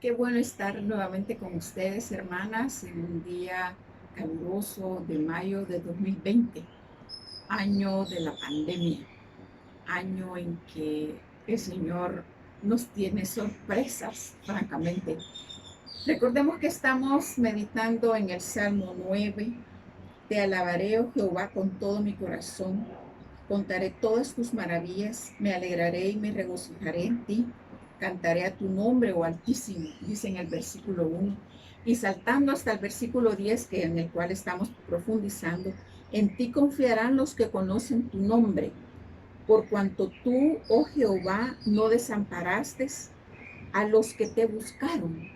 Qué bueno estar nuevamente con ustedes, hermanas, en un día caluroso de mayo de 2020, año de la pandemia, año en que el Señor nos tiene sorpresas, francamente. Recordemos que estamos meditando en el Salmo 9. Te alabaré, oh Jehová, con todo mi corazón. Contaré todas tus maravillas, me alegraré y me regocijaré en ti. Cantaré a tu nombre, oh Altísimo, dice en el versículo 1. Y saltando hasta el versículo 10, que en el cual estamos profundizando, en ti confiarán los que conocen tu nombre, por cuanto tú, oh Jehová, no desamparaste a los que te buscaron.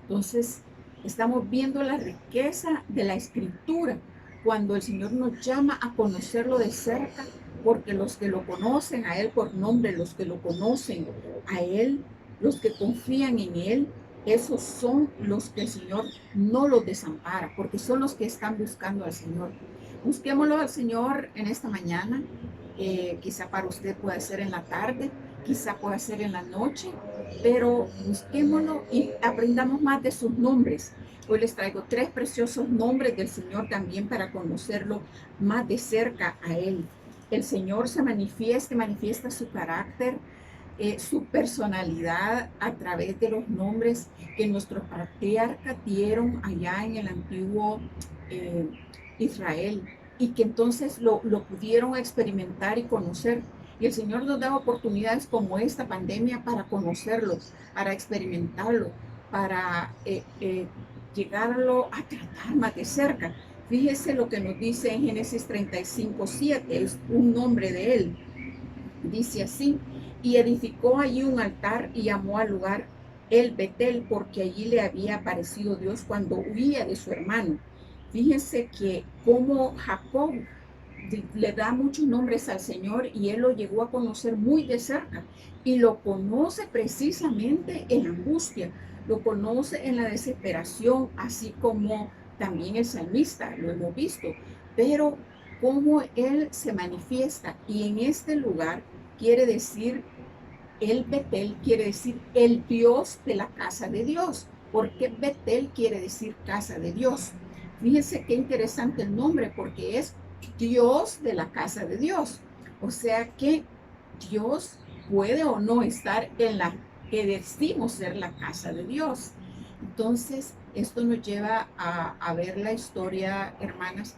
Entonces, estamos viendo la riqueza de la escritura cuando el Señor nos llama a conocerlo de cerca, porque los que lo conocen a Él por nombre, los que lo conocen a Él, los que confían en Él, esos son los que el Señor no los desampara, porque son los que están buscando al Señor. Busquémoslo al Señor en esta mañana, quizá para usted puede ser en la tarde, quizá pueda ser en la noche, pero busquémoslo y aprendamos más de sus nombres. Hoy les traigo tres preciosos nombres del Señor también para conocerlo más de cerca a Él. El Señor se manifiesta su carácter, su personalidad a través de los nombres que nuestros patriarcas dieron allá en el antiguo eh, Israel y que entonces lo pudieron experimentar y conocer. Y el Señor nos da oportunidades como esta pandemia para conocerlo, para experimentarlo, para llegarlo a tratar más de cerca. Fíjese lo que nos dice en Génesis 35:7, es un nombre de él. Dice así, y edificó allí un altar y llamó al lugar el Betel, porque allí le había aparecido Dios cuando huía de su hermano. Fíjense que como Jacob le da muchos nombres al Señor y él lo llegó a conocer muy de cerca y lo conoce precisamente en la angustia, lo conoce en la desesperación, así como también el salmista, lo hemos visto, pero cómo él se manifiesta y en este lugar quiere decir el Betel quiere decir el Dios de la casa de Dios. ¿Por qué Betel quiere decir casa de Dios? Fíjense qué interesante el nombre, porque es Dios de la casa de Dios. O sea que Dios puede o no estar en la que decimos ser la casa de Dios. Entonces, esto nos lleva a ver la historia, hermanas.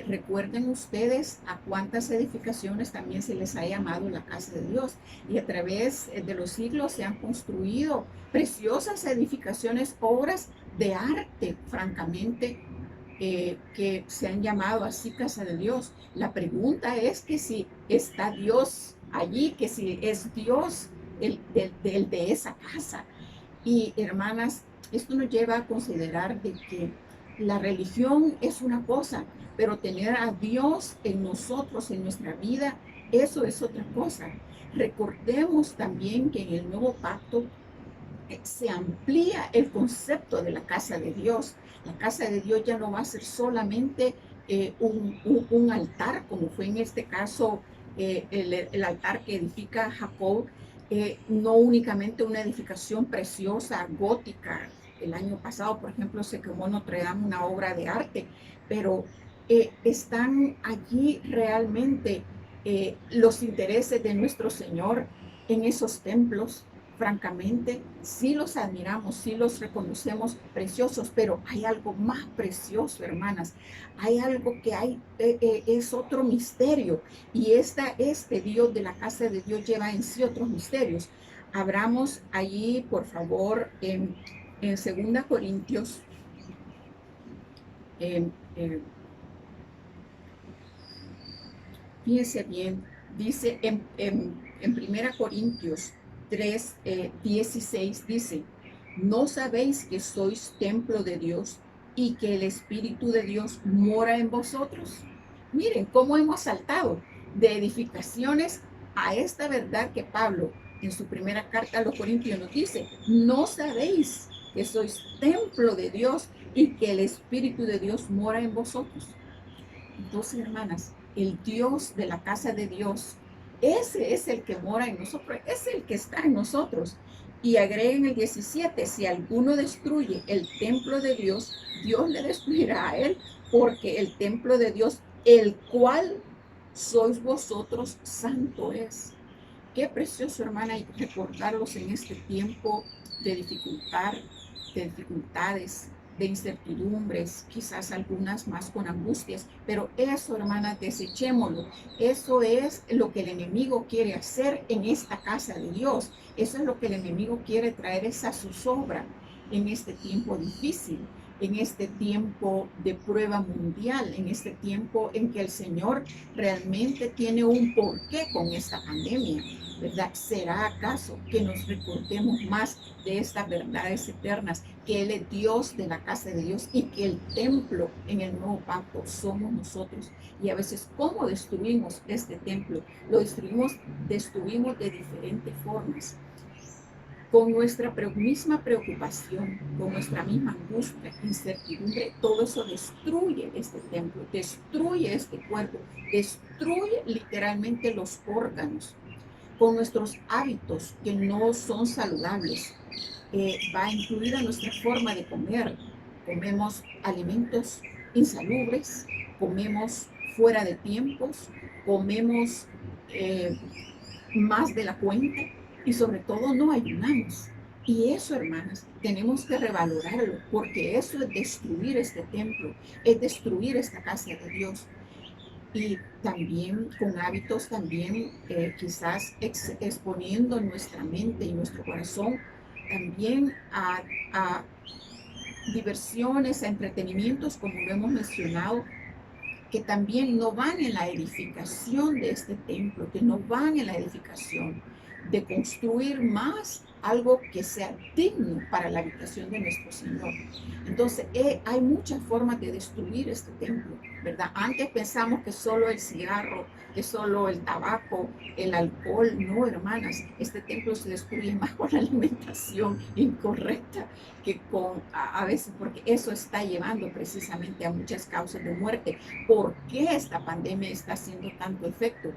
Recuerden ustedes a cuántas edificaciones también se les ha llamado la casa de Dios y a través de los siglos se han construido preciosas edificaciones, obras de arte, francamente, que se han llamado así casa de Dios. La pregunta es que si está Dios allí, que si es Dios el de esa casa. Y hermanas, esto nos lleva a considerar de que la religión es una cosa, pero tener a Dios en nosotros, en nuestra vida, eso es otra cosa. Recordemos también que en el nuevo pacto se amplía el concepto de la casa de Dios. La casa de Dios ya no va a ser solamente un altar, como fue en este caso el altar que edifica Jacob, no únicamente una edificación preciosa, gótica. El año pasado, por ejemplo, se quemó Notre Dame, una obra de arte, pero están allí realmente los intereses de nuestro Señor en esos templos. Francamente, sí los admiramos, sí los reconocemos preciosos, pero hay algo más precioso, hermanas. Hay algo que es otro misterio. Y este Dios de la casa de Dios lleva en sí otros misterios. Abramos allí, por favor, en 2 Corintios, en, en, fíjense bien, dice en 1 Corintios 3, 16, dice, ¿no sabéis que sois templo de Dios y que el Espíritu de Dios mora en vosotros? Miren cómo hemos saltado de edificaciones a esta verdad que Pablo en su primera carta a los Corintios nos dice, ¿no sabéis que sois templo de Dios y que el Espíritu de Dios mora en vosotros? Entonces, hermanas, el Dios de la casa de Dios, ese es el que mora en nosotros, es el que está en nosotros. Y agrega en el 17, si alguno destruye el templo de Dios, Dios le destruirá a él, porque el templo de Dios, el cual sois vosotros, santo es. Qué precioso, hermana, y recordarlos en este tiempo de dificultad, de dificultades, de incertidumbres, quizás algunas más con angustias, pero eso, hermana, desechémoslo. Eso es lo que el enemigo quiere hacer en esta casa de Dios. Eso es lo que el enemigo quiere traer, esa zozobra en este tiempo difícil, en este tiempo de prueba mundial, en este tiempo en que el Señor realmente tiene un porqué con esta pandemia. ¿Verdad? ¿Será acaso que nos recordemos más de estas verdades eternas, que Él es Dios de la casa de Dios y que el templo en el nuevo pacto somos nosotros? Y a veces, ¿cómo destruimos este templo? Lo destruimos de diferentes formas. Con nuestra misma preocupación, con nuestra misma angustia, incertidumbre, todo eso destruye este templo, destruye este cuerpo, destruye literalmente los órganos con nuestros hábitos que no son saludables. Va incluida nuestra forma de comer. Comemos alimentos insalubres, comemos fuera de tiempos, comemos eh, más de la cuenta y sobre todo no ayunamos. Y eso, hermanas, tenemos que revalorarlo, porque eso es destruir este templo, es destruir esta casa de Dios. Y también con hábitos, también quizás exponiendo nuestra mente y nuestro corazón también a diversiones, a entretenimientos, como lo hemos mencionado, que también no van en la edificación de este templo, que no van en la edificación de construir más algo que sea digno para la habitación de nuestro Señor. Entonces, hay muchas formas de destruir este templo, ¿verdad? Antes pensamos que solo el cigarro, que solo el tabaco, el alcohol. No, hermanas, este templo se destruye más con la alimentación incorrecta que con, a veces, porque eso está llevando precisamente a muchas causas de muerte. ¿Por qué esta pandemia está haciendo tanto efecto?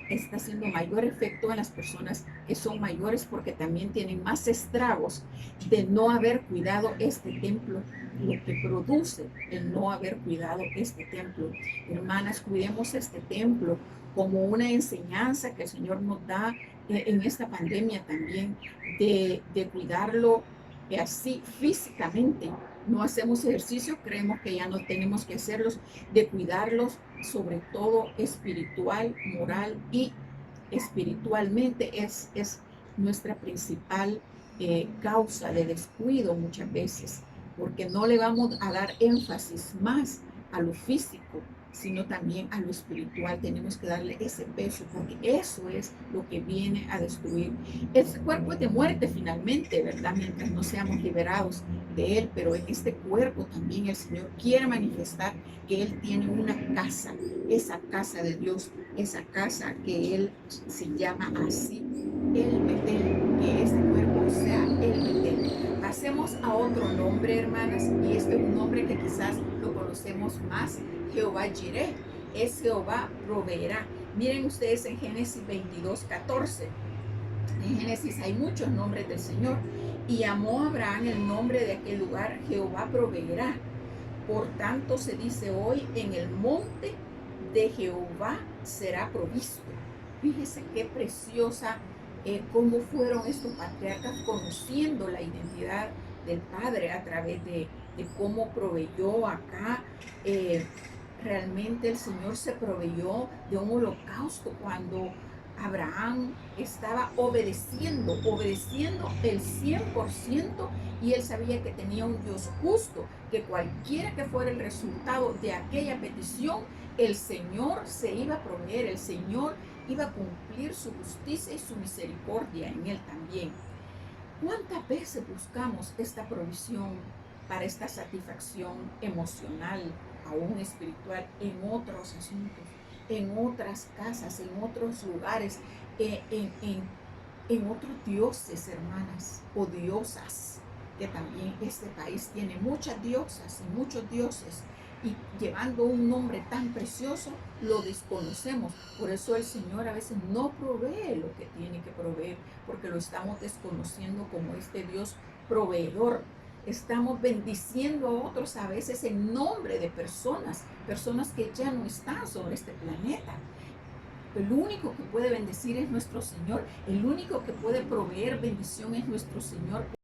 Está haciendo mayor efecto en las personas que son mayores, porque también tienen más estragos de no haber cuidado este templo, lo que produce el no haber cuidado este templo. Hermanas, cuidemos este templo como una enseñanza que el Señor nos da en esta pandemia también, de cuidarlo así físicamente. No hacemos ejercicio, creemos que ya no tenemos que hacerlos, de cuidarlos, sobre todo espiritual, moral y espiritualmente es nuestra principal causa de descuido muchas veces, porque no le vamos a dar énfasis más a lo físico, sino también a lo espiritual. Tenemos que darle ese peso, porque eso es lo que viene a destruir. Ese cuerpo es de muerte finalmente, ¿verdad? Mientras no seamos liberados de él, pero en este cuerpo también el Señor quiere manifestar que Él tiene una casa, esa casa de Dios, esa casa que Él se llama así, el Betel, que este cuerpo sea el Betel. Pasemos a otro nombre, hermanas, y este es un nombre que quizás lo conocemos más, Jehová Jireh, es Jehová proveerá. Miren ustedes en Génesis 22:14. En Génesis hay muchos nombres del Señor. Y llamó a Abraham el nombre de aquel lugar, Jehová proveerá. Por tanto se dice hoy, en el monte de Jehová será provisto. Fíjese qué preciosa, cómo fueron estos patriarcas conociendo la identidad del Padre a través de cómo proveyó acá. Realmente el Señor se proveyó de un holocausto cuando Abraham estaba obedeciendo el 100%, y él sabía que tenía un Dios justo, que cualquiera que fuera el resultado de aquella petición, el Señor se iba a proveer, el Señor iba a cumplir su justicia y su misericordia en él también. ¿Cuántas veces buscamos esta provisión para esta satisfacción emocional, aún espiritual, en otros asuntos, en otras casas, en otros lugares, en otros dioses, hermanas, o diosas? Que también este país tiene muchas diosas y muchos dioses, y llevando un nombre tan precioso, lo desconocemos. Por eso el Señor a veces no provee lo que tiene que proveer, porque lo estamos desconociendo como este Dios proveedor. Estamos bendiciendo a otros a veces en nombre de personas, personas que ya no están sobre este planeta. El único que puede bendecir es nuestro Señor. El único que puede proveer bendición es nuestro Señor.